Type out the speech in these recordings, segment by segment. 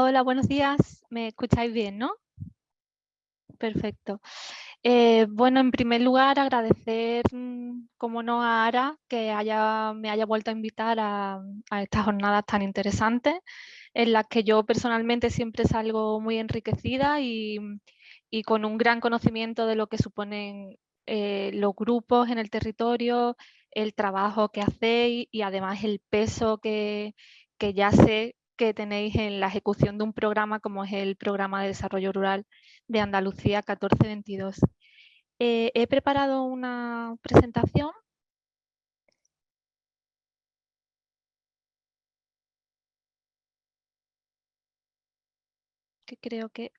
Hola, buenos días. ¿Me escucháis bien, no? Perfecto. Bueno, en primer lugar, agradecer, como no, a Ara que me haya vuelto a invitar a estas jornadas tan interesantes, en las que yo personalmente siempre salgo muy enriquecida y con un gran conocimiento de lo que suponen los grupos en el territorio, el trabajo que hacéis y además el peso que ya sé que tenéis en la ejecución de un programa como es el Programa de Desarrollo Rural de Andalucía 1422. He preparado una presentación que creo que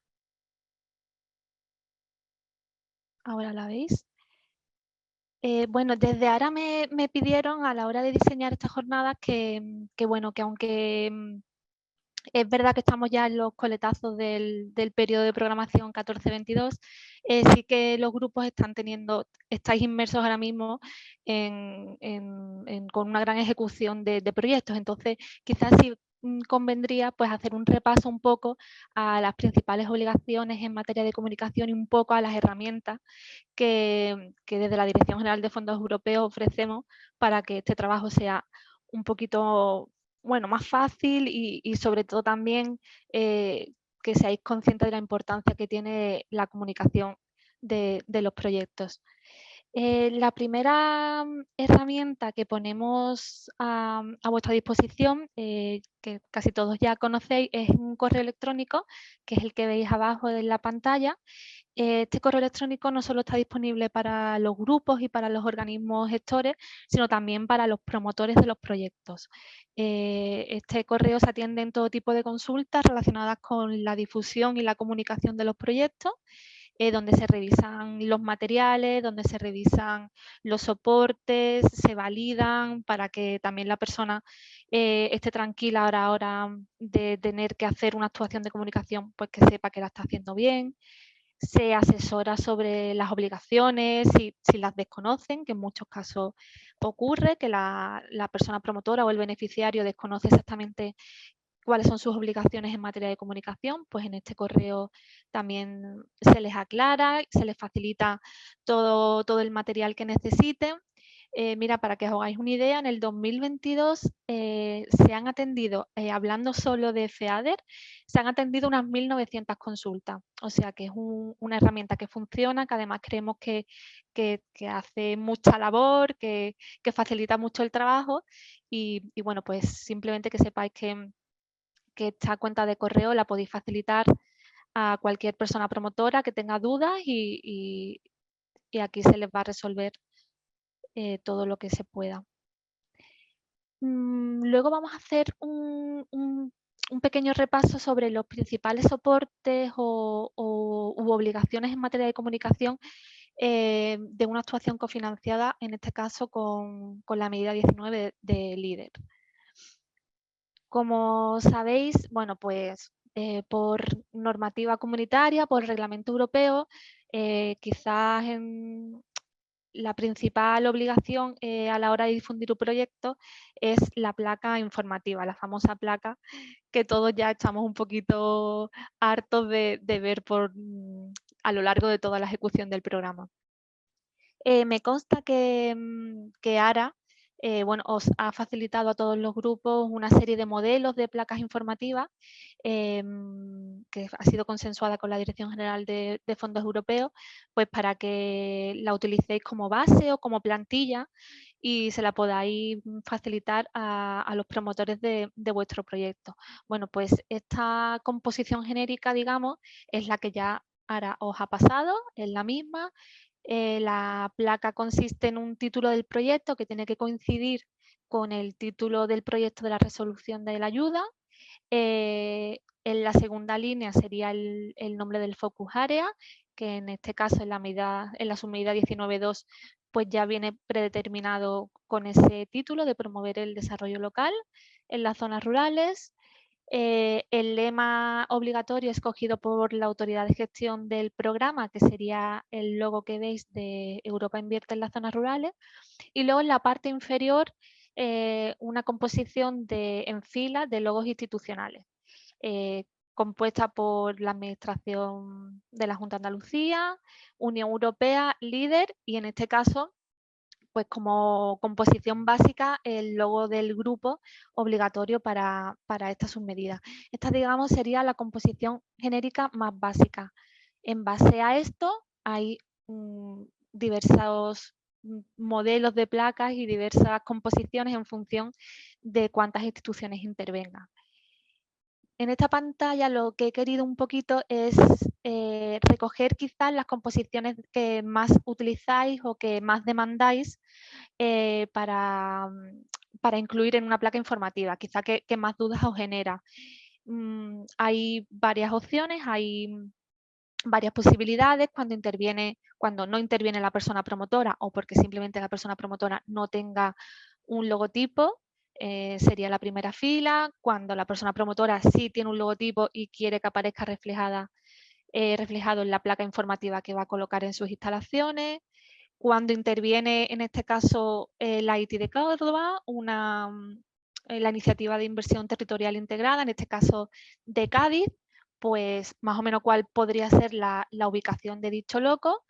ahora la veis. Bueno, desde ahora me pidieron a la hora de diseñar esta jornada que bueno, que aunque es verdad que estamos ya en los coletazos del periodo de programación 14-22, sí que los grupos estáis inmersos ahora mismo con una gran ejecución de proyectos. Entonces, quizás sí convendría pues hacer un repaso un poco a las principales obligaciones en materia de comunicación y un poco a las herramientas que desde la Dirección General de Fondos Europeos ofrecemos para que este trabajo sea un poquito más fácil y sobre todo también que seáis conscientes de la importancia que tiene la comunicación de los proyectos. La primera herramienta que ponemos a vuestra disposición, que casi todos ya conocéis, es un correo electrónico, que es el que veis abajo de la pantalla. Este correo electrónico no solo está disponible para los grupos y para los organismos gestores, sino también para los promotores de los proyectos. Este correo se atiende en todo tipo de consultas relacionadas con la difusión y la comunicación de los proyectos, donde se revisan los materiales, donde se revisan los soportes, se validan para que también la persona esté tranquila a la hora de tener que hacer una actuación de comunicación, pues que sepa que la está haciendo bien. Se asesora sobre las obligaciones, si las desconocen, que en muchos casos ocurre, que la persona promotora o el beneficiario desconoce exactamente cuáles son sus obligaciones en materia de comunicación, pues en este correo también se les aclara, se les facilita todo el material que necesiten. Mira, para que os hagáis una idea, en el 2022 se han atendido, hablando solo de FEADER, se han atendido unas 1.900 consultas. O sea que es una herramienta que funciona, que además creemos que hace mucha labor, que facilita mucho el trabajo y bueno, pues simplemente que sepáis que esta cuenta de correo la podéis facilitar a cualquier persona promotora que tenga dudas y aquí se les va a resolver todo lo que se pueda. Luego vamos a hacer un pequeño repaso sobre los principales soportes u obligaciones en materia de comunicación de una actuación cofinanciada, en este caso con la medida 19 de LEADER. Como sabéis, bueno, pues por normativa comunitaria, por reglamento europeo, quizás la principal obligación a la hora de difundir un proyecto es la placa informativa, la famosa placa que todos ya estamos un poquito hartos de ver a lo largo de toda la ejecución del programa. Me consta que Ara os ha facilitado a todos los grupos una serie de modelos de placas informativas que ha sido consensuada con la Dirección General de Fondos Europeos, pues para que la utilicéis como base o como plantilla y se la podáis facilitar a los promotores de vuestro proyecto. Bueno, pues esta composición genérica, digamos, es la que ya Ara os ha pasado, es la misma. La placa consiste en un título del proyecto que tiene que coincidir con el título del proyecto de la resolución de la ayuda. En la segunda línea sería el nombre del focus area, que en este caso en la submedida 19.2 pues ya viene predeterminado con ese título de promover el desarrollo local en las zonas rurales. El lema obligatorio escogido por la autoridad de gestión del programa, que sería el logo que veis de Europa Invierte en las zonas rurales. Y luego en la parte inferior una composición en fila de logos institucionales. compuesta por la Administración de la Junta de Andalucía, Unión Europea, líder y en este caso, pues como composición básica, el logo del grupo obligatorio para estas submedidas. Esta, digamos, sería la composición genérica más básica. En base a esto hay diversos modelos de placas y diversas composiciones en función de cuántas instituciones intervengan. En esta pantalla lo que he querido un poquito es recoger quizás las composiciones que más utilizáis o que más demandáis para incluir en una placa informativa, quizá que más dudas os genera. Hay varias opciones, hay varias posibilidades cuando no interviene la persona promotora o porque simplemente la persona promotora no tenga un logotipo, sería la primera fila. Cuando la persona promotora sí tiene un logotipo y quiere que aparezca reflejado en la placa informativa que va a colocar en sus instalaciones. Cuando interviene, en este caso, la ITI de Córdoba, la iniciativa de inversión territorial integrada, en este caso de Cádiz, pues más o menos cuál podría ser la ubicación de dicho loco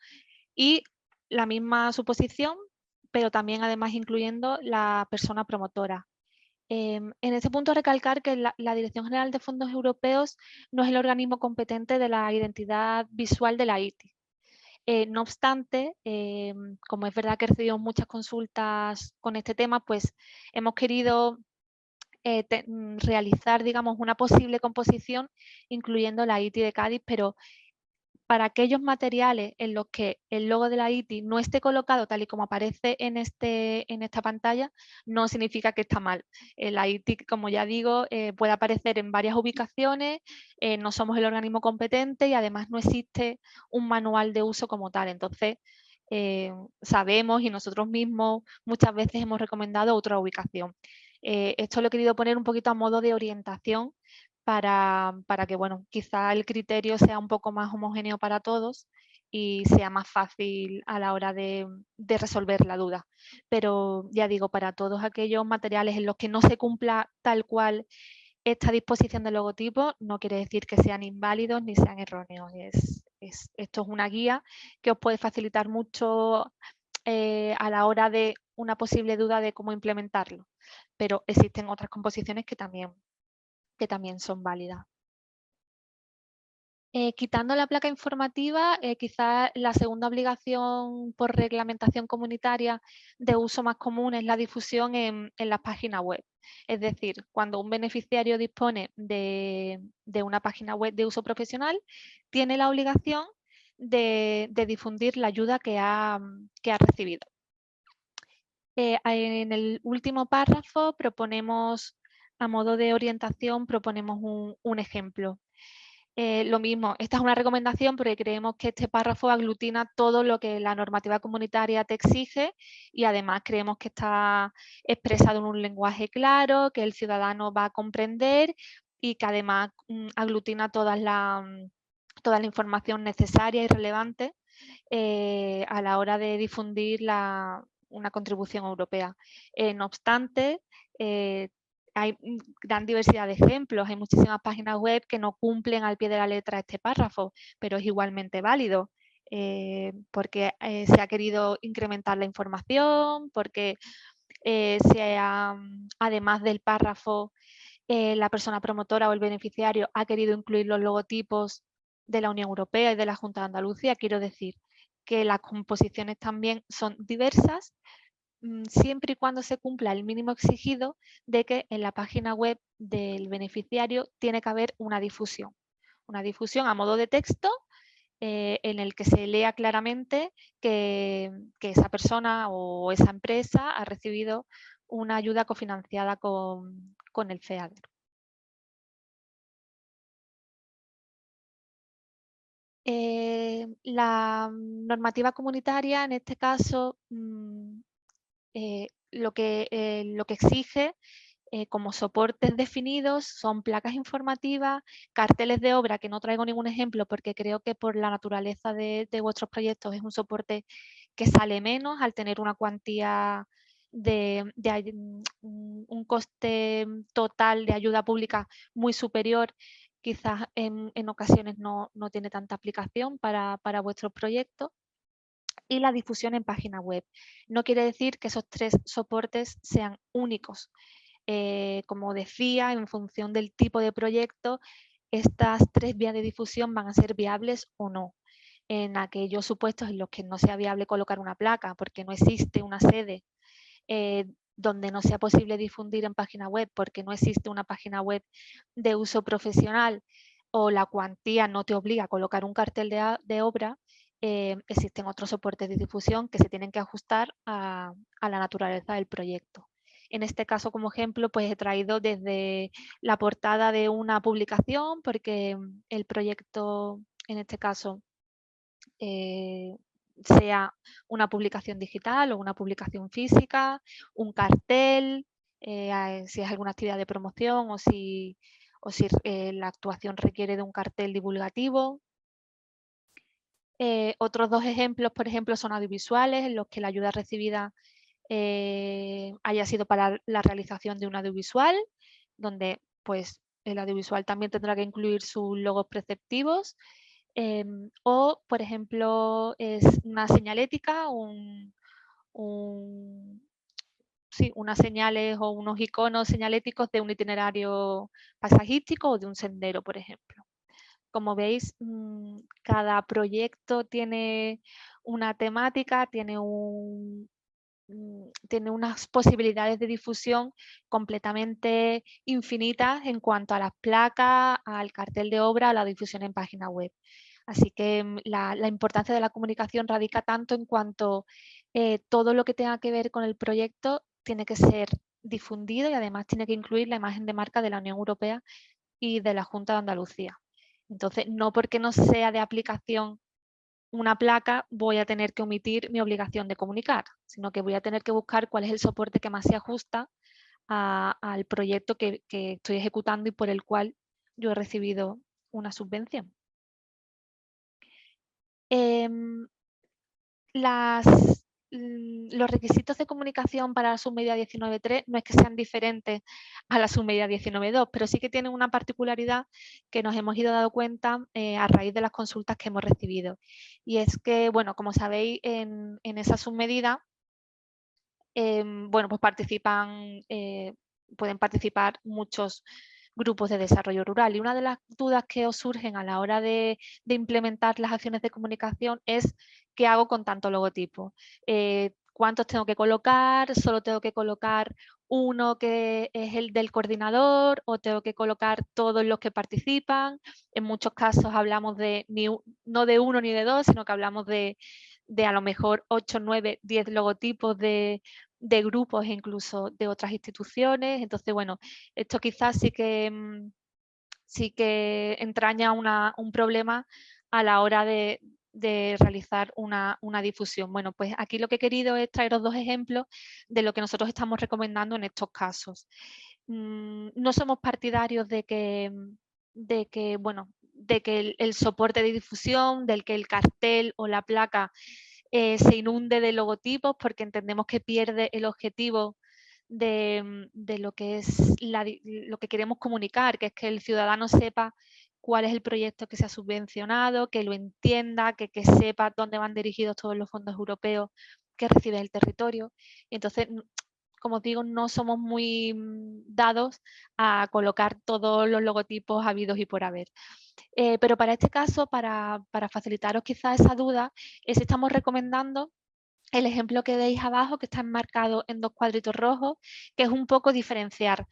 y la misma suposición, pero también además incluyendo la persona promotora. En este punto recalcar que la Dirección General de Fondos Europeos no es el organismo competente de la identidad visual de la ITI. No obstante, como es verdad que he recibido muchas consultas con este tema, pues hemos querido realizar, digamos, una posible composición incluyendo la ITI de Cádiz, pero para aquellos materiales en los que el logo de la ITI no esté colocado tal y como aparece en esta pantalla, no significa que está mal. La ITI, como ya digo, puede aparecer en varias ubicaciones, no somos el organismo competente y además no existe un manual de uso como tal. Entonces, sabemos y nosotros mismos muchas veces hemos recomendado otra ubicación. Esto lo he querido poner un poquito a modo de orientación para que, bueno, quizá el criterio sea un poco más homogéneo para todos y sea más fácil a la hora de resolver la duda. Pero ya digo, para todos aquellos materiales en los que no se cumpla tal cual esta disposición de logotipo, no quiere decir que sean inválidos ni sean erróneos. Esto es una guía que os puede facilitar mucho a la hora de una posible duda de cómo implementarlo. Pero existen otras composiciones que también son válidas. Quitando la placa informativa, quizás la segunda obligación por reglamentación comunitaria de uso más común es la difusión en las páginas web. Es decir, cuando un beneficiario dispone de una página web de uso profesional, tiene la obligación de difundir la ayuda que ha recibido. En el último párrafo proponemos, a modo de orientación, proponemos un ejemplo. Lo mismo, esta es una recomendación porque creemos que este párrafo aglutina todo lo que la normativa comunitaria te exige y además creemos que está expresado en un lenguaje claro, que el ciudadano va a comprender y que además aglutina toda la información necesaria y relevante a la hora de difundir una contribución europea. No obstante, hay gran diversidad de ejemplos, hay muchísimas páginas web que no cumplen al pie de la letra este párrafo, pero es igualmente válido porque se ha querido incrementar la información, porque además del párrafo, la persona promotora o el beneficiario ha querido incluir los logotipos de la Unión Europea y de la Junta de Andalucía. Quiero decir que las composiciones también son diversas, siempre y cuando se cumpla el mínimo exigido de que en la página web del beneficiario tiene que haber una difusión a modo de texto en el que se lea claramente que esa persona o esa empresa ha recibido una ayuda cofinanciada con el FEADER. La normativa comunitaria, en este caso, lo que exige como soportes definidos son placas informativas, carteles de obra, que no traigo ningún ejemplo porque creo que por la naturaleza de vuestros proyectos es un soporte que sale menos al tener una cuantía un coste total de ayuda pública muy superior quizás en ocasiones no tiene tanta aplicación para vuestros proyectos. Y la difusión en página web. No quiere decir que esos 3 soportes sean únicos. Como decía, en función del tipo de proyecto, estas 3 vías de difusión van a ser viables o no. En aquellos supuestos en los que no sea viable colocar una placa porque no existe una sede donde no sea posible difundir en página web porque no existe una página web de uso profesional o la cuantía no te obliga a colocar un cartel de obra, existen otros soportes de difusión que se tienen que ajustar a la naturaleza del proyecto. En este caso, como ejemplo, pues he traído desde la portada de una publicación, porque el proyecto, en este caso, sea una publicación digital o una publicación física, un cartel, si es alguna actividad de promoción o si la actuación requiere de un cartel divulgativo. Otros 2 ejemplos, por ejemplo, son audiovisuales, en los que la ayuda recibida haya sido para la realización de un audiovisual, donde pues el audiovisual también tendrá que incluir sus logos preceptivos. O, por ejemplo, es una señalética, unas señales o unos iconos señaléticos de un itinerario paisajístico o de un sendero, por ejemplo. Como veis, cada proyecto tiene una temática, tiene unas posibilidades de difusión completamente infinitas en cuanto a las placas, al cartel de obra, a la difusión en página web. Así que la importancia de la comunicación radica tanto en cuanto todo lo que tenga que ver con el proyecto tiene que ser difundido y además tiene que incluir la imagen de marca de la Unión Europea y de la Junta de Andalucía. Entonces, no porque no sea de aplicación una placa voy a tener que omitir mi obligación de comunicar, sino que voy a tener que buscar cuál es el soporte que más se ajusta al proyecto que estoy ejecutando y por el cual yo he recibido una subvención. Los requisitos de comunicación para la submedida 19.3 no es que sean diferentes a la submedida 19.2, pero sí que tienen una particularidad que nos hemos ido dando cuenta a raíz de las consultas que hemos recibido. Y es que, bueno, como sabéis, en esa submedida, bueno, pues pueden participar muchos grupos de desarrollo rural. Y una de las dudas que os surgen a la hora de implementar las acciones de comunicación es ¿qué hago con tanto logotipo? ¿Cuántos tengo que colocar? ¿Solo tengo que colocar uno que es el del coordinador o tengo que colocar todos los que participan? En muchos casos hablamos de no de uno ni de dos, sino que hablamos de a lo mejor 8, 9, 10 logotipos de grupos e incluso de otras instituciones. Entonces, bueno, esto quizás sí que entraña un problema a la hora de realizar una difusión. Bueno, pues aquí lo que he querido es traeros 2 ejemplos de lo que nosotros estamos recomendando en estos casos. No somos partidarios de que el soporte de difusión, del que el cartel o la placa se inunde de logotipos, porque entendemos que pierde el objetivo de lo que es lo que queremos comunicar, que es que el ciudadano sepa cuál es el proyecto que se ha subvencionado, que lo entienda, que sepa dónde van dirigidos todos los fondos europeos que recibe el territorio. Y entonces, como os digo, no somos muy dados a colocar todos los logotipos habidos y por haber. Pero para este caso, para facilitaros quizás esa duda, estamos recomendando el ejemplo que veis abajo, que está enmarcado en 2 cuadritos rojos, que es un poco diferenciar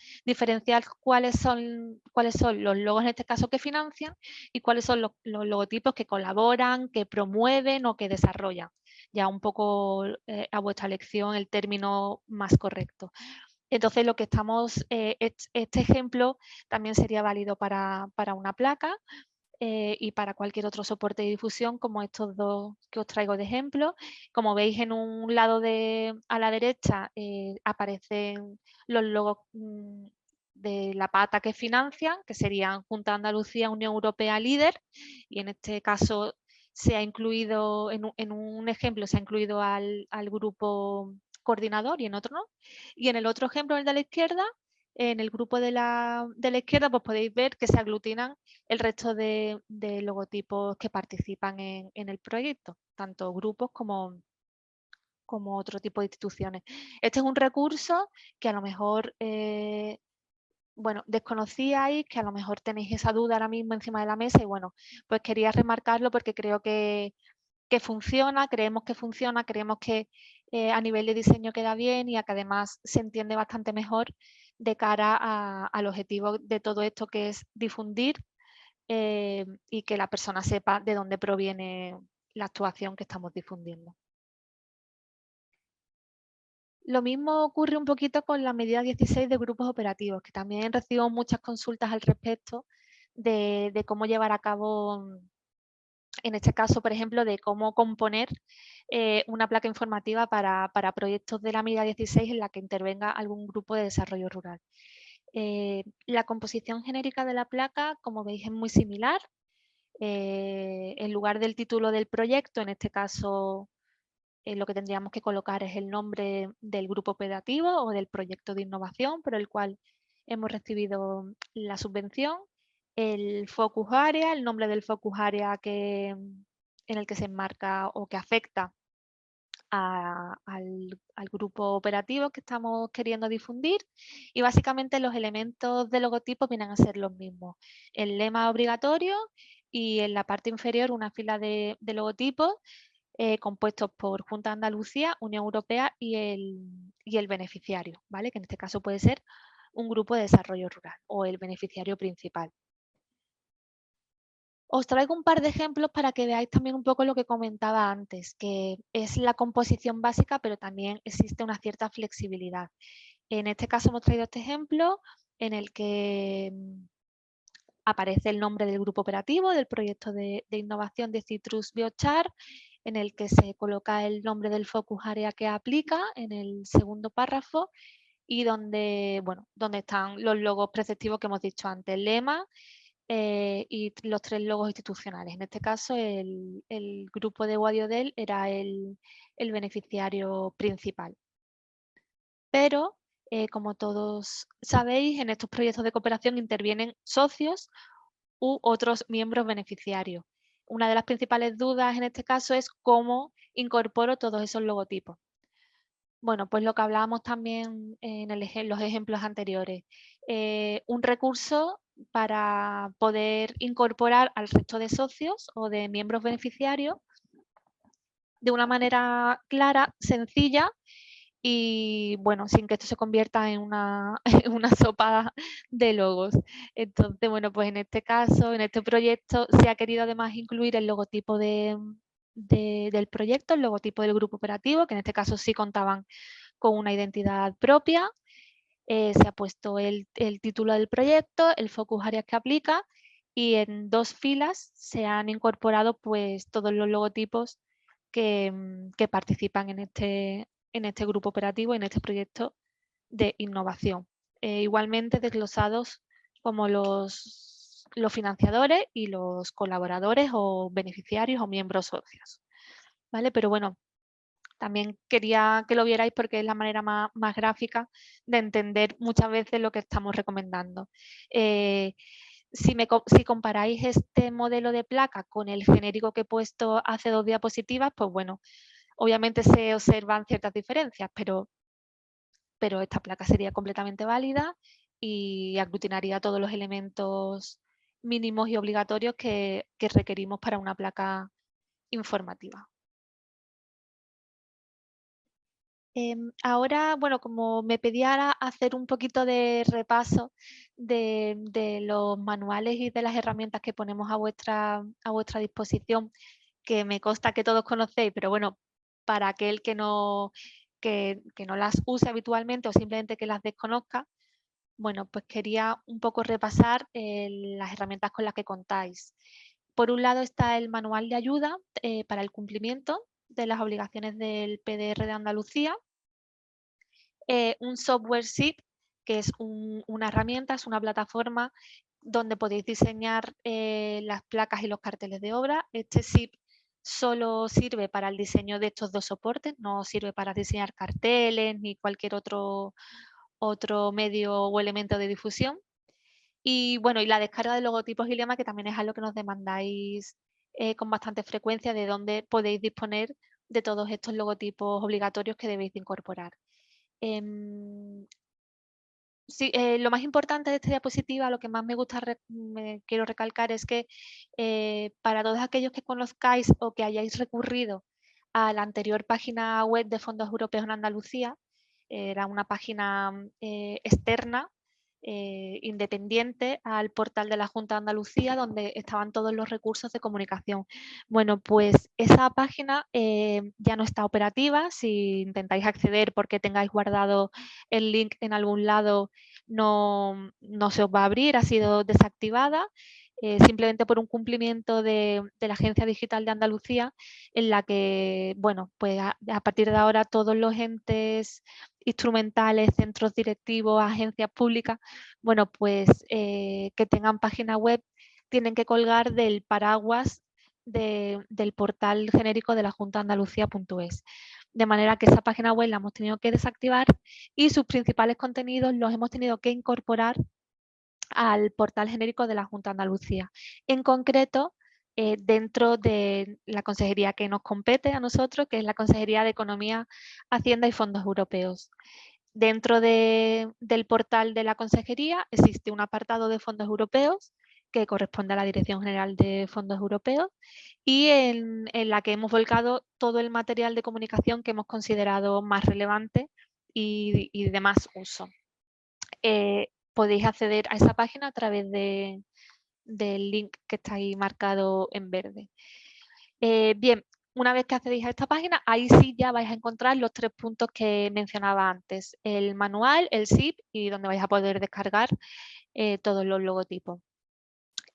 cuáles son los logos en este caso que financian y cuáles son los logotipos que colaboran, que promueven o que desarrollan. Ya un poco a vuestra elección el término más correcto. Entonces, lo que estamos, este ejemplo también sería válido para una placa y para cualquier otro soporte de difusión como estos 2 que os traigo de ejemplo. Como veis, en un lado a la derecha aparecen los logos de la pata que financian, que serían Junta de Andalucía, Unión Europea, Líder, y en este caso se ha incluido, en un ejemplo se ha incluido al grupo coordinador y en otro no. Y en el otro ejemplo, el de la izquierda, en el grupo de la izquierda pues podéis ver que se aglutinan el resto de logotipos que participan en el proyecto, tanto grupos como otro tipo de instituciones. Este es un recurso que a lo mejor bueno, desconocíais, que a lo mejor tenéis esa duda ahora mismo encima de la mesa y bueno, pues quería remarcarlo porque creo que funciona, creemos que a nivel de diseño queda bien y que además se entiende bastante mejor de cara al objetivo de todo esto, que es difundir y que la persona sepa de dónde proviene la actuación que estamos difundiendo. Lo mismo ocurre un poquito con la medida 16 de grupos operativos, que también recibo muchas consultas al respecto de cómo llevar a cabo, en este caso, por ejemplo, de cómo componer una placa informativa para proyectos de la medida 16 en la que intervenga algún grupo de desarrollo rural. La composición genérica de la placa, como veis, es muy similar. En lugar del título del proyecto, en este caso lo que tendríamos que colocar es el nombre del grupo operativo o del proyecto de innovación por el cual hemos recibido la subvención, el focus area, el nombre del focus area en el que se enmarca o que afecta al grupo operativo que estamos queriendo difundir y básicamente los elementos de logotipo vienen a ser los mismos. El lema obligatorio y en la parte inferior una fila de logotipos compuestos por Junta de Andalucía, Unión Europea y el beneficiario, ¿vale? Que en este caso puede ser un grupo de desarrollo rural o el beneficiario principal. Os traigo un par de ejemplos para que veáis también un poco lo que comentaba antes, que es la composición básica, pero también existe una cierta flexibilidad. En este caso hemos traído este ejemplo en el que aparece el nombre del grupo operativo, del proyecto de innovación de Citrus Biochar, en el que se coloca el nombre del focus area que aplica en el segundo párrafo y donde, bueno, donde están los logos preceptivos que hemos dicho antes, el lema y los 3 logos institucionales. En este caso, el grupo de Guadiodel era el beneficiario principal. Pero, como todos sabéis, en estos proyectos de cooperación intervienen socios u otros miembros beneficiarios. Una de las principales dudas en este caso es cómo incorporo todos esos logotipos. Bueno, pues lo que hablábamos también en los ejemplos anteriores. Un recurso para poder incorporar al resto de socios o de miembros beneficiarios de una manera clara, sencilla y bueno, sin que esto se convierta en una, en una sopa de logos. Entonces, bueno, pues en este caso, en este proyecto, se ha querido además incluir el logotipo del proyecto, el logotipo del grupo operativo, que en este caso sí contaban con una identidad propia. Se ha puesto el título del proyecto, el focus area que aplica y en 2 filas se han incorporado pues todos los logotipos que participan en este grupo operativo, en este proyecto de innovación. Igualmente desglosados como los financiadores y los colaboradores o beneficiarios o miembros socios. ¿Vale? Pero bueno, también quería que lo vierais porque es la manera más gráfica de entender muchas veces lo que estamos recomendando. Si comparáis este modelo de placa con el genérico que he puesto hace 2 diapositivas, pues bueno, obviamente se observan ciertas diferencias, pero esta placa sería completamente válida y aglutinaría todos los elementos mínimos y obligatorios que requerimos para una placa informativa. Ahora, bueno, como me pedía hacer un poquito de repaso de los manuales y de las herramientas que ponemos a vuestra disposición, que me consta que todos conocéis, pero bueno, para aquel que no las use habitualmente o simplemente que las desconozca, bueno, pues quería un poco repasar las herramientas con las que contáis. Por un lado está el manual de ayuda para el cumplimiento de las obligaciones del PDR de Andalucía, un software SIP, que es una herramienta, es una plataforma donde podéis diseñar las placas y los carteles de obra. Este SIP solo sirve para el diseño de estos 2 soportes, no sirve para diseñar carteles ni cualquier otro medio o elemento de difusión. Y bueno, y la descarga de logotipos y lemas, que también es algo que nos demandáis con bastante frecuencia, de dónde podéis disponer de todos estos logotipos obligatorios que debéis de incorporar. Sí, lo más importante de esta diapositiva, lo que más me gusta, quiero recalcar es que para todos aquellos que conozcáis o que hayáis recurrido a la anterior página web de Fondos Europeos en Andalucía, era una página externa, independiente al portal de la Junta de Andalucía, donde estaban todos los recursos de comunicación. Bueno, pues esa página ya no está operativa. Si intentáis acceder porque tengáis guardado el link en algún lado, no se os va a abrir, ha sido desactivada. Simplemente por un cumplimiento de la Agencia Digital de Andalucía, en la que, bueno, pues a partir de ahora todos los entes instrumentales, centros directivos, agencias públicas, bueno, pues que tengan página web, tienen que colgar del paraguas del portal genérico de la Junta de Andalucía.es. De manera que esa página web la hemos tenido que desactivar y sus principales contenidos los hemos tenido que incorporar al portal genérico de la Junta de Andalucía. En concreto, dentro de la consejería que nos compete a nosotros, que es la Consejería de Economía, Hacienda y Fondos Europeos. Dentro del portal de la consejería existe un apartado de fondos europeos que corresponde a la Dirección General de Fondos Europeos y en la que hemos volcado todo el material de comunicación que hemos considerado más relevante y de más uso. Podéis acceder a esa página a través del link que está ahí marcado en verde. Bien, una vez que accedéis a esta página, ahí sí ya vais a encontrar los 3 puntos que mencionaba antes, el manual, el zip y donde vais a poder descargar todos los logotipos.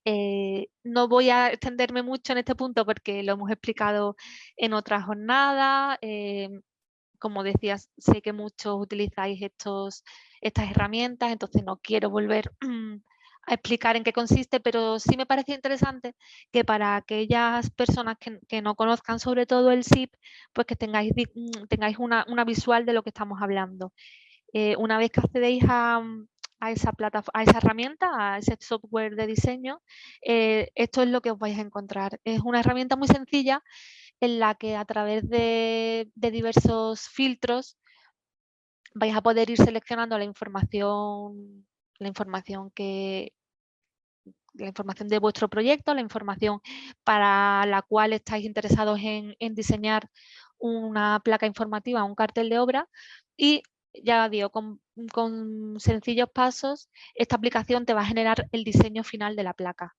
No voy a extenderme mucho en este punto porque lo hemos explicado en otras jornadas. Como decías, sé que muchos utilizáis estas herramientas, entonces no quiero volver a explicar en qué consiste, pero sí me parece interesante que para aquellas personas que no conozcan sobre todo el SIP, pues que tengáis una visual de lo que estamos hablando. Una vez que accedéis a esa herramienta, a ese software de diseño, esto es lo que os vais a encontrar. Es una herramienta muy sencilla en la que a través de diversos filtros vais a poder ir seleccionando la información de vuestro proyecto, la información para la cual estáis interesados en diseñar una placa informativa, un cartel de obra, y ya digo, con sencillos pasos, esta aplicación te va a generar el diseño final de la placa.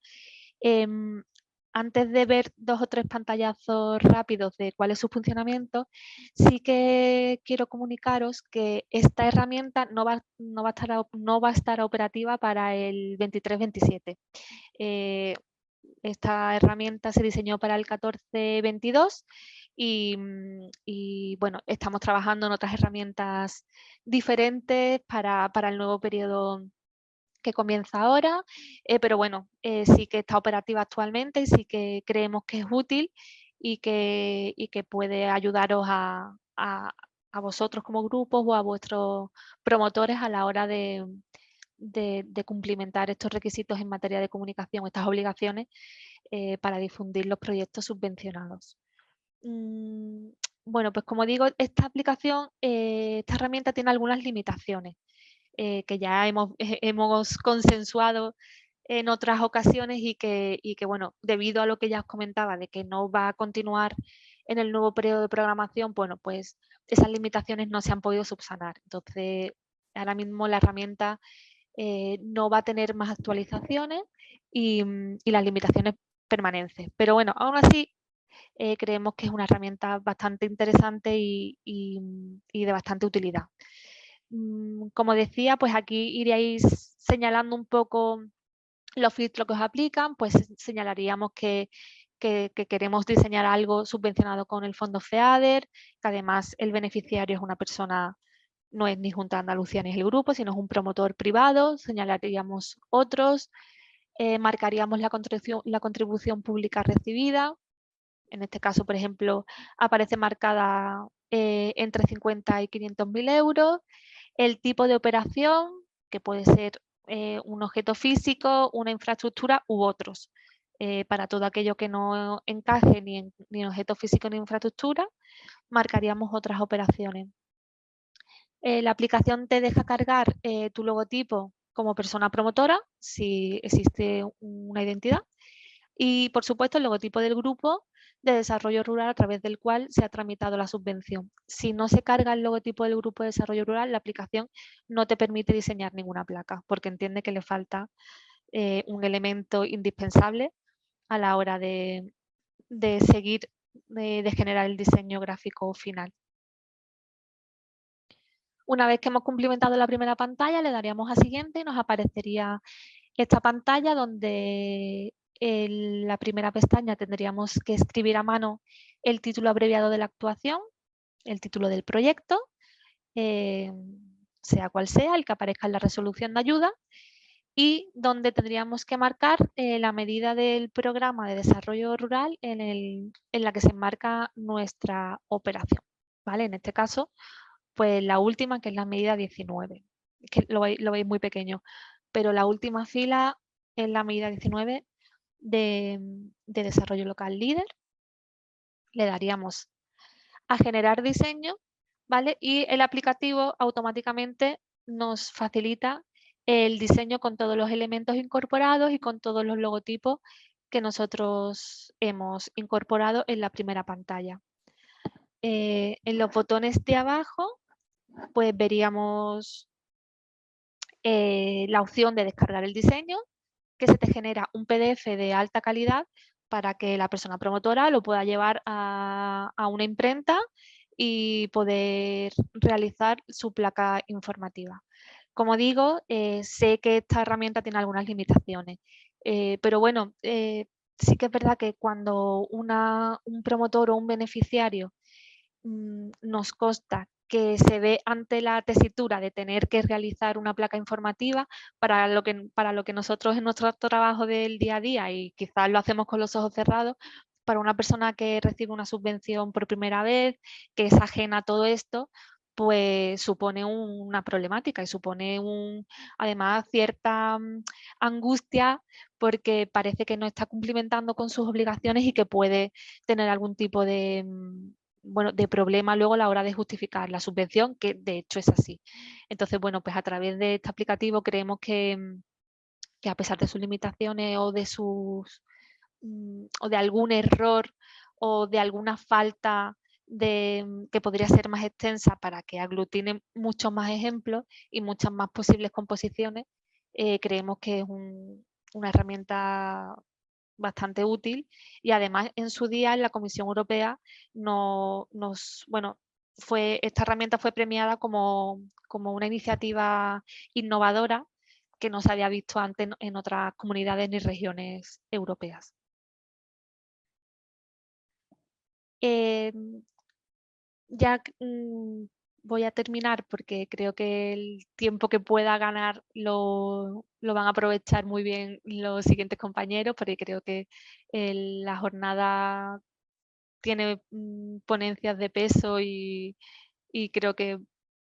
Antes de ver 2 o 3 pantallazos rápidos de cuál es su funcionamiento, sí que quiero comunicaros que esta herramienta no va a estar operativa para el 23-27. Esta herramienta se diseñó para el 14-22 y bueno, estamos trabajando en otras herramientas diferentes para el nuevo periodo que comienza ahora, pero bueno, sí que está operativa actualmente y sí que creemos que es útil y que puede ayudaros a vosotros como grupos o a vuestros promotores a la hora de cumplimentar estos requisitos en materia de comunicación, estas obligaciones para difundir los proyectos subvencionados. Bueno, pues como digo, esta aplicación, esta herramienta tiene algunas limitaciones que ya hemos consensuado en otras ocasiones y que, bueno, debido a lo que ya os comentaba de que no va a continuar en el nuevo periodo de programación, bueno, pues esas limitaciones no se han podido subsanar. Entonces, ahora mismo la herramienta no va a tener más actualizaciones y las limitaciones permanecen. Pero bueno, aún así creemos que es una herramienta bastante interesante y de bastante utilidad. Como decía, pues aquí iríais señalando un poco los filtros que os aplican, pues señalaríamos que queremos diseñar algo subvencionado con el fondo FEADER, que además el beneficiario es una persona, no es ni Junta de Andalucía ni es el grupo, sino es un promotor privado, señalaríamos otros, marcaríamos la contribución pública recibida, en este caso, por ejemplo, aparece marcada entre 50 y 500.000 euros, el tipo de operación, que puede ser un objeto físico, una infraestructura u otros. Para todo aquello que no encaje ni en objeto físico ni en infraestructura, marcaríamos otras operaciones. La aplicación te deja cargar tu logotipo como persona promotora, si existe una identidad, y por supuesto el logotipo del grupo de desarrollo rural a través del cual se ha tramitado la subvención. Si no se carga el logotipo del grupo de desarrollo rural, la aplicación no te permite diseñar ninguna placa, porque entiende que le falta un elemento indispensable a la hora de seguir, de generar el diseño gráfico final. Una vez que hemos cumplimentado la primera pantalla, le daríamos a siguiente y nos aparecería esta pantalla donde en la primera pestaña tendríamos que escribir a mano el título abreviado de la actuación, el título del proyecto, sea cual sea, el que aparezca en la resolución de ayuda, y donde tendríamos que marcar la medida del programa de desarrollo rural en la que se enmarca nuestra operación. ¿Vale? En este caso, pues la última, que es la medida 19, que lo veis muy pequeño, pero la última fila es la medida 19 de desarrollo local líder. Le daríamos a generar diseño, ¿vale? Y el aplicativo automáticamente nos facilita el diseño con todos los elementos incorporados y con todos los logotipos que nosotros hemos incorporado en la primera pantalla. En los botones de abajo, pues veríamos la opción de descargar el diseño, que se te genera un PDF de alta calidad para que la persona promotora lo pueda llevar a una imprenta y poder realizar su placa informativa. Como digo, sé que esta herramienta tiene algunas limitaciones, pero bueno, sí que es verdad que cuando un promotor o un beneficiario nos consta que se ve ante la tesitura de tener que realizar una placa informativa para lo que nosotros en nuestro trabajo del día a día, y quizás lo hacemos con los ojos cerrados, para una persona que recibe una subvención por primera vez, que es ajena a todo esto, pues supone una problemática y supone además cierta angustia, porque parece que no está cumplimentando con sus obligaciones y que puede tener algún tipo de de problema luego a la hora de justificar la subvención, que de hecho es así. Entonces, bueno, pues a través de este aplicativo creemos que a pesar de sus limitaciones o de o de algún error o de alguna falta que podría ser más extensa para que aglutine muchos más ejemplos y muchas más posibles composiciones, creemos que es una herramienta bastante útil, y además en su día en la Comisión Europea esta herramienta fue premiada como una iniciativa innovadora que no se había visto antes en otras comunidades ni regiones europeas. Ya voy a terminar porque creo que el tiempo que pueda ganar lo van a aprovechar muy bien los siguientes compañeros, porque creo que la jornada tiene ponencias de peso y creo que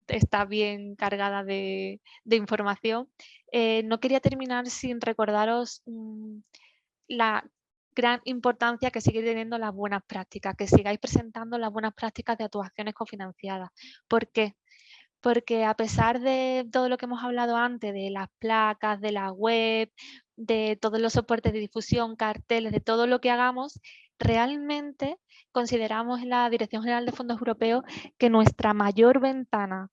está bien cargada de información. No quería terminar sin recordaros la gran importancia que sigue teniendo las buenas prácticas, que sigáis presentando las buenas prácticas de actuaciones cofinanciadas. ¿Por qué? Porque a pesar de todo lo que hemos hablado antes, de las placas, de la web, de todos los soportes de difusión, carteles, de todo lo que hagamos, realmente consideramos en la Dirección General de Fondos Europeos que nuestra mayor ventana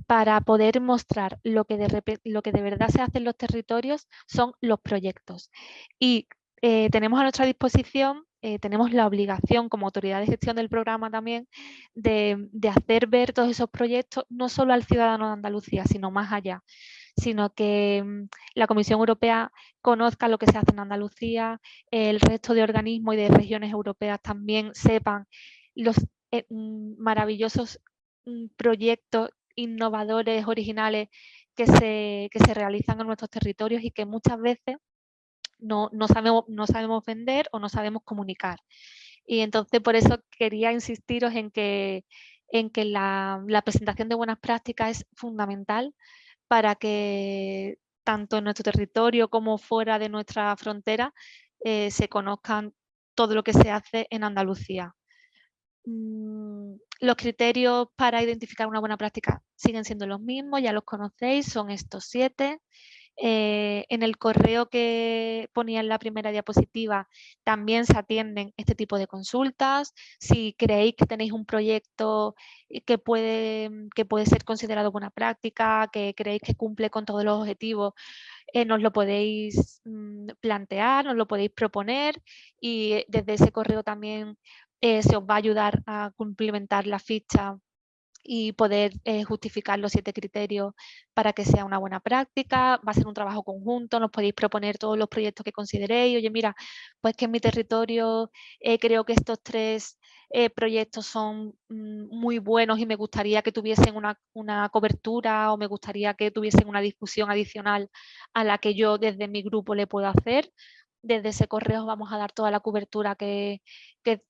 para poder mostrar lo que de verdad se hace en los territorios son los proyectos. Y tenemos a nuestra disposición, tenemos la obligación como autoridad de gestión del programa también de hacer ver todos esos proyectos no solo al ciudadano de Andalucía, sino más allá, sino que la Comisión Europea conozca lo que se hace en Andalucía, el resto de organismos y de regiones europeas también sepan los maravillosos proyectos innovadores, originales que se realizan en nuestros territorios y que muchas veces no sabemos vender o no sabemos comunicar. Y entonces por eso quería insistiros en que en que la presentación de buenas prácticas es fundamental para que tanto en nuestro territorio como fuera de nuestra frontera se conozcan todo lo que se hace en Andalucía. Los criterios para identificar una buena práctica siguen siendo los mismos, ya los conocéis, son estos 7. En el correo que ponía en la primera diapositiva también se atienden este tipo de consultas. Si creéis que tenéis un proyecto que puede ser considerado buena práctica, que creéis que cumple con todos los objetivos, nos lo podéis plantear, nos lo podéis proponer y desde ese correo también se os va a ayudar a cumplimentar la ficha y poder justificar los 7 criterios para que sea una buena práctica. Va a ser un trabajo conjunto, nos podéis proponer todos los proyectos que consideréis. Oye, mira, pues que en mi territorio creo que estos 3 proyectos son muy buenos y me gustaría que tuviesen una cobertura o me gustaría que tuviesen una discusión adicional a la que yo desde mi grupo le puedo hacer. Desde ese correo vamos a dar toda la cobertura que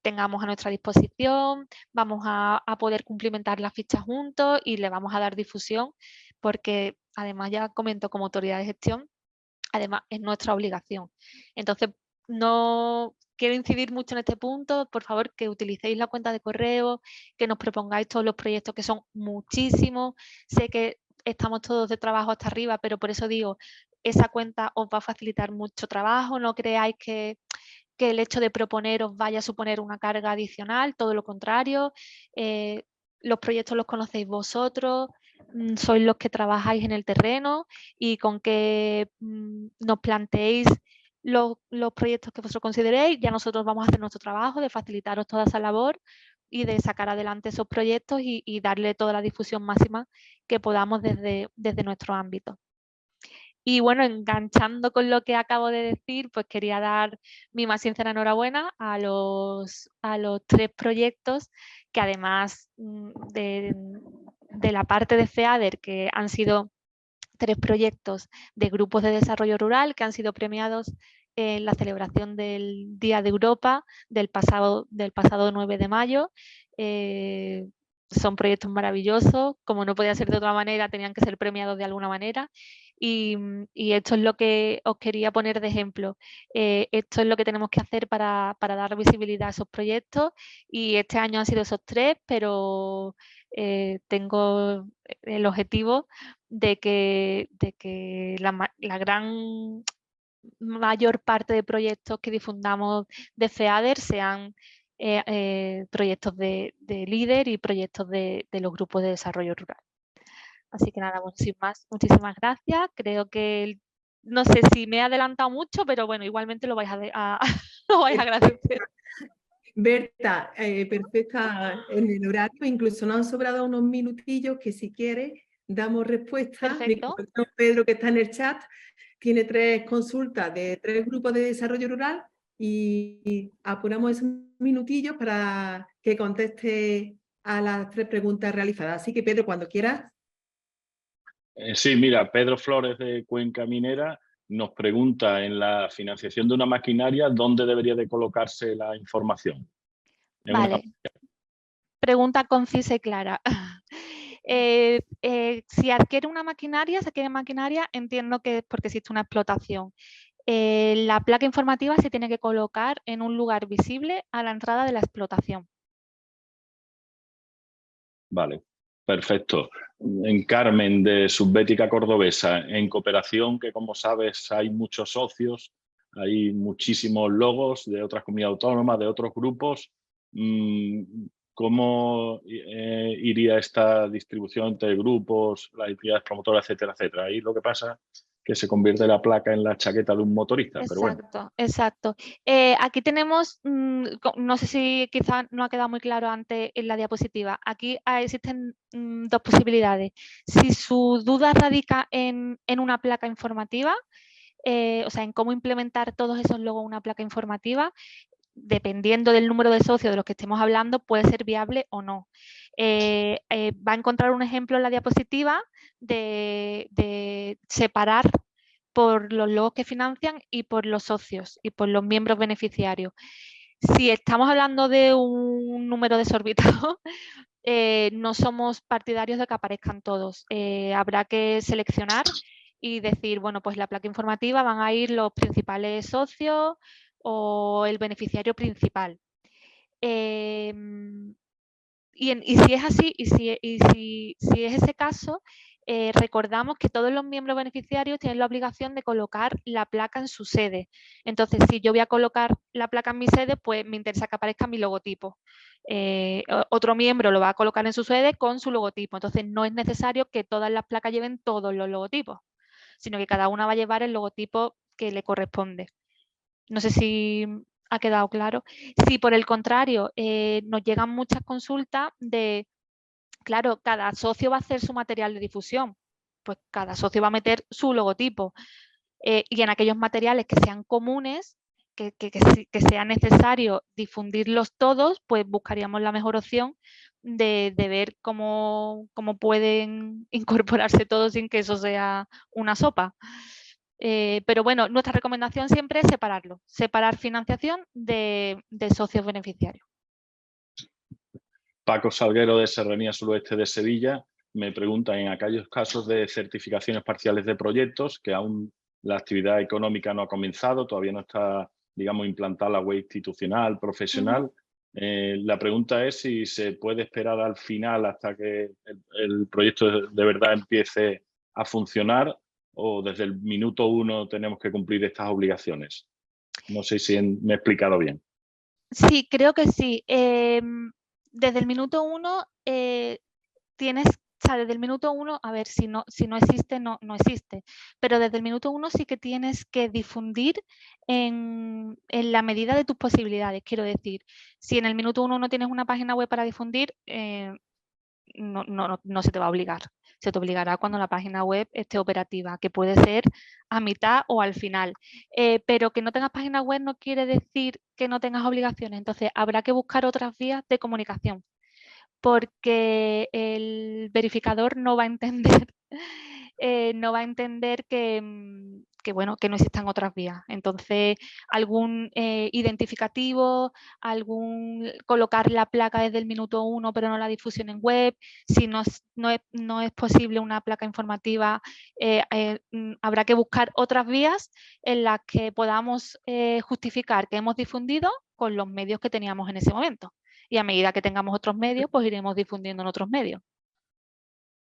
tengamos a nuestra disposición, vamos a poder cumplimentar la ficha juntos y le vamos a dar difusión porque además ya comento como autoridad de gestión, además es nuestra obligación. Entonces no quiero incidir mucho en este punto, por favor que utilicéis la cuenta de correo, que nos propongáis todos los proyectos que son muchísimos, sé que estamos todos de trabajo hasta arriba, pero por eso digo, esa cuenta os va a facilitar mucho trabajo, no creáis que el hecho de proponer os vaya a suponer una carga adicional, todo lo contrario, los proyectos los conocéis vosotros, sois los que trabajáis en el terreno y con que nos planteéis los proyectos que vosotros consideréis, ya nosotros vamos a hacer nuestro trabajo de facilitaros toda esa labor y de sacar adelante esos proyectos y darle toda la difusión máxima que podamos desde nuestro ámbito. Y bueno, enganchando con lo que acabo de decir, pues quería dar mi más sincera enhorabuena a los 3 proyectos que además de la parte de FEADER, que han sido 3 proyectos de grupos de desarrollo rural que han sido premiados en la celebración del Día de Europa del pasado 9 de mayo. Son proyectos maravillosos, como no podía ser de otra manera, tenían que ser premiados de alguna manera. Y esto es lo que os quería poner de ejemplo. Esto es lo que tenemos que hacer para dar visibilidad a esos proyectos y este año han sido esos 3, pero tengo el objetivo de que la gran mayor parte de proyectos que difundamos de FEADER sean proyectos de líder y proyectos de los grupos de desarrollo rural. Así que nada, bueno, sin más, muchísimas gracias. Creo que no sé si me he adelantado mucho, pero bueno, igualmente lo vais lo vais a agradecer. Berta, perfecta en el horario, incluso nos han sobrado unos minutillos que si quieres damos respuesta. Perfecto. Mi compañero Pedro, que está en el chat, tiene 3 consultas de 3 grupos de desarrollo rural y apuramos esos minutillos para que conteste a las 3 preguntas realizadas. Así que Pedro, cuando quieras. Sí, mira, Pedro Flores de Cuenca Minera nos pregunta en la financiación de una maquinaria dónde debería de colocarse la información. Vale. Pregunta concisa y clara. Si adquiere una maquinaria, entiendo que es porque existe una explotación. La placa informativa se tiene que colocar en un lugar visible a la entrada de la explotación. Vale, perfecto. En Carmen, de Subbética Cordobesa, en cooperación, que como sabes hay muchos socios, hay muchísimos logos de otras comunidades autónomas, de otros grupos. ¿Cómo iría esta distribución entre grupos, las entidades promotoras, etcétera, etcétera? Ahí lo que pasa es que se convierte la placa en la chaqueta de un motorista. Exacto, pero bueno. exacto. Aquí tenemos, no sé si quizás no ha quedado muy claro antes en la diapositiva, aquí existen 2 posibilidades. Si su duda radica en una placa informativa, o sea, en cómo implementar todos esos logos en una placa informativa, dependiendo del número de socios de los que estemos hablando, puede ser viable o no. Va a encontrar un ejemplo en la diapositiva de separar por los logos que financian y por los socios y por los miembros beneficiarios. Si estamos hablando de un número desorbitado, no somos partidarios de que aparezcan todos. Habrá que seleccionar y decir, bueno, pues la placa informativa van a ir los principales socios o el beneficiario principal. Y si es así, y si es ese caso, recordamos que todos los miembros beneficiarios tienen la obligación de colocar la placa en su sede. Entonces, si yo voy a colocar la placa en mi sede, pues me interesa que aparezca mi logotipo. Otro miembro lo va a colocar en su sede con su logotipo. Entonces, no es necesario que todas las placas lleven todos los logotipos, sino que cada una va a llevar el logotipo que le corresponde. No sé si ha quedado claro. Si por el contrario nos llegan muchas consultas de, claro, cada socio va a hacer su material de difusión, pues cada socio va a meter su logotipo. Y en aquellos materiales que sean comunes, que sea necesario difundirlos todos, pues buscaríamos la mejor opción de ver cómo pueden incorporarse todos sin que eso sea una sopa. Pero bueno, nuestra recomendación siempre es separarlo, separar financiación de socios beneficiarios. Paco Salguero, de Serranía Suroeste de Sevilla, me pregunta, en aquellos casos de certificaciones parciales de proyectos, que aún la actividad económica no ha comenzado, todavía no está, digamos, implantada la web institucional, profesional. La pregunta es si se puede esperar al final hasta que el proyecto de verdad empiece a funcionar, o desde el minuto 1 tenemos que cumplir estas obligaciones. No sé si me he explicado bien. Sí, creo que sí. Desde el minuto 1 tienes, o sea, desde el minuto 1, a ver, si no existe, no existe, pero desde el minuto 1 sí que tienes que difundir en la medida de tus posibilidades. Quiero decir, si en el minuto 1 no tienes una página web para difundir, no se te va a obligar. Se te obligará cuando la página web esté operativa, que puede ser a mitad o al final. Pero que no tengas página web no quiere decir que no tengas obligaciones. Entonces, habrá que buscar otras vías de comunicación, porque el verificador no va a entender, bueno, que no existan otras vías. Entonces, algún identificativo, colocar la placa desde el minuto 1 pero no la difusión en web. Si no es posible una placa informativa, habrá que buscar otras vías en las que podamos justificar que hemos difundido con los medios que teníamos en ese momento. Y a medida que tengamos otros medios, pues iremos difundiendo en otros medios.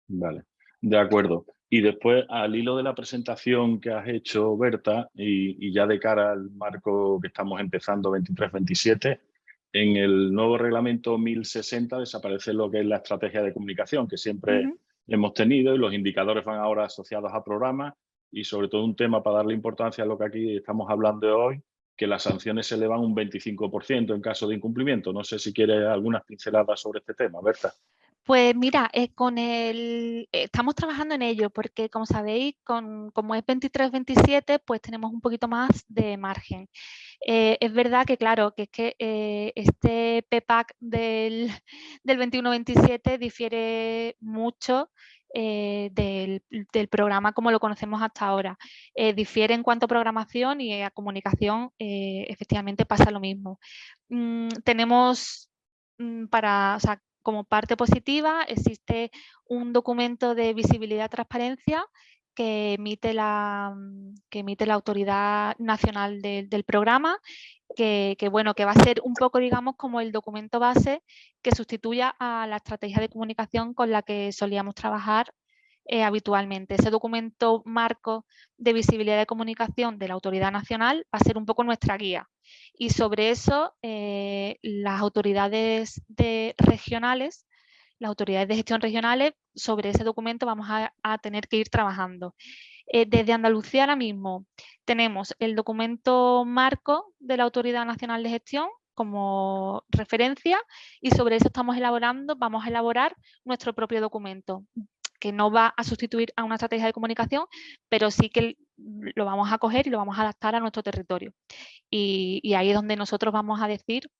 Vale, de acuerdo. Y después, al hilo de la presentación que has hecho, Berta, y ya de cara al marco que estamos empezando, 23-27, en el nuevo reglamento 1060 desaparece lo que es la estrategia de comunicación, que siempre hemos tenido, y los indicadores van ahora asociados a programas, y sobre todo un tema para darle importancia a lo que aquí estamos hablando hoy, que las sanciones se elevan un 25% en caso de incumplimiento. No sé si quieres algunas pinceladas sobre este tema, Berta. Pues mira, estamos trabajando en ello porque, como sabéis, como es 23-27, pues tenemos un poquito más de margen. Es verdad que, claro, que es que este PPAC del 21-27 difiere mucho del programa como lo conocemos hasta ahora. Difiere en cuanto a programación, y a comunicación efectivamente pasa lo mismo. Tenemos como parte positiva, existe un documento de visibilidad y transparencia que emite la Autoridad Nacional del programa, que va a ser un poco, digamos, como el documento base que sustituya a la estrategia de comunicación con la que solíamos trabajar habitualmente. Ese documento marco de visibilidad de comunicación de la Autoridad Nacional va a ser un poco nuestra guía. Y sobre eso, las autoridades regionales, las autoridades de gestión regionales, sobre ese documento vamos a tener que ir trabajando. Desde Andalucía ahora mismo tenemos el documento marco de la Autoridad Nacional de Gestión como referencia, y sobre eso vamos a elaborar nuestro propio documento, que no va a sustituir a una estrategia de comunicación, pero sí que lo vamos a coger y lo vamos a adaptar a nuestro territorio. Y ahí es donde nosotros vamos a decir,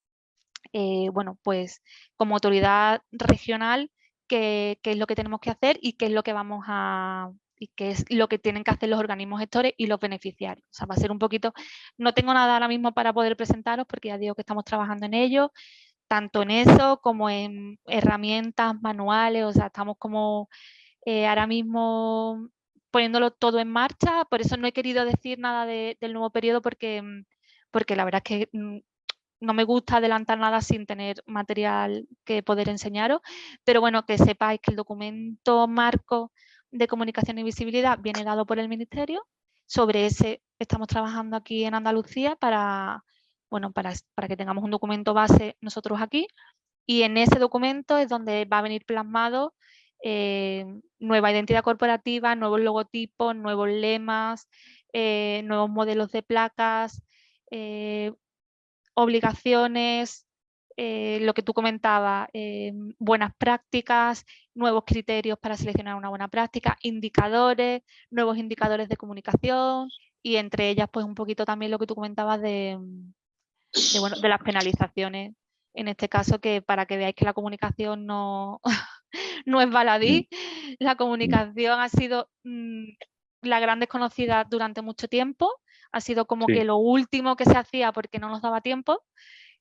bueno, pues como autoridad regional, qué es lo que tenemos que hacer y qué es lo que vamos a y qué es lo que tienen que hacer los organismos gestores y los beneficiarios. O sea, va a ser un poquito, no tengo nada ahora mismo para poder presentaros porque ya digo que estamos trabajando en ello, tanto en eso como en herramientas, manuales, o sea, estamos como ahora mismo poniéndolo todo en marcha, por eso no he querido decir nada del nuevo periodo porque la verdad es que no me gusta adelantar nada sin tener material que poder enseñaros, pero bueno, que sepáis que el documento marco de comunicación y visibilidad viene dado por el Ministerio. Sobre ese estamos trabajando aquí en Andalucía para que tengamos un documento base nosotros aquí, y en ese documento es donde va a venir plasmado nueva identidad corporativa, nuevos logotipos, nuevos lemas, nuevos modelos de placas, obligaciones, lo que tú comentabas, buenas prácticas, nuevos criterios para seleccionar una buena práctica, indicadores, nuevos indicadores de comunicación y entre ellas pues un poquito también lo que tú comentabas de las penalizaciones. En este caso, que para que veáis que la comunicación no, no es baladí, la comunicación ha sido la gran desconocida durante mucho tiempo, ha sido como que lo último que se hacía porque no nos daba tiempo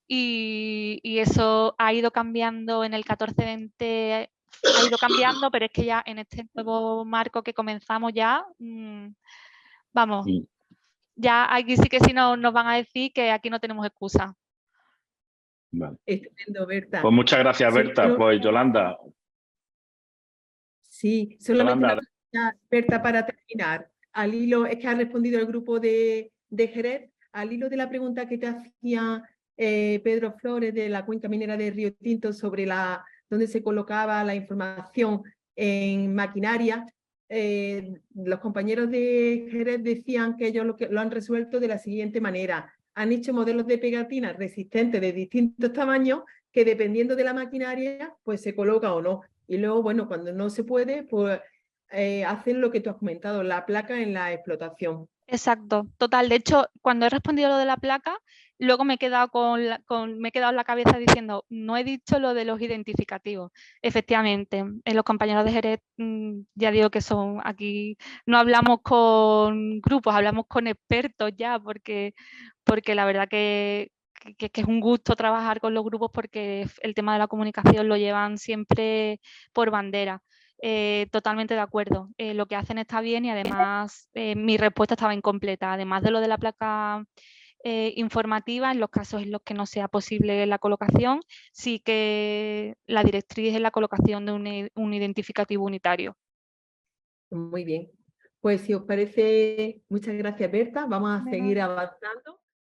y eso ha ido cambiando en el 14-20, ha ido cambiando, pero es que ya en este nuevo marco que comenzamos ya, vamos, ya aquí sí que sí nos van a decir que aquí no tenemos excusa. Vale. Estupendo, Berta. Pues muchas gracias, Berta. Sí, pues Yolanda. Sí, solamente Yolanda. una cosa, Berta, para terminar. Al hilo, es que ha respondido el grupo de Jerez, al hilo de la pregunta que te hacía Pedro Flores de la cuenca minera de Río Tinto sobre dónde se colocaba la información en maquinaria. Los compañeros de Jerez decían que ellos lo han resuelto de la siguiente manera. Han hecho modelos de pegatinas resistentes de distintos tamaños que dependiendo de la maquinaria pues se coloca o no. Y luego, bueno, cuando no se puede, pues hacen lo que tú has comentado, la placa en la explotación. Exacto, total. De hecho, cuando he respondido lo de la placa, luego me he quedado me he quedado en la cabeza diciendo, no he dicho lo de los identificativos. Efectivamente, los compañeros de Jerez, ya digo que son aquí, no hablamos con grupos, hablamos con expertos ya, porque la verdad que es un gusto trabajar con los grupos porque el tema de la comunicación lo llevan siempre por bandera. Totalmente de acuerdo. Lo que hacen está bien y además mi respuesta estaba incompleta. Además de lo de la placa informativa, en los casos en los que no sea posible la colocación, sí que la directriz es la colocación de un identificativo unitario. Muy bien. Pues si os parece, muchas gracias, Berta. Vamos a seguir avanzando.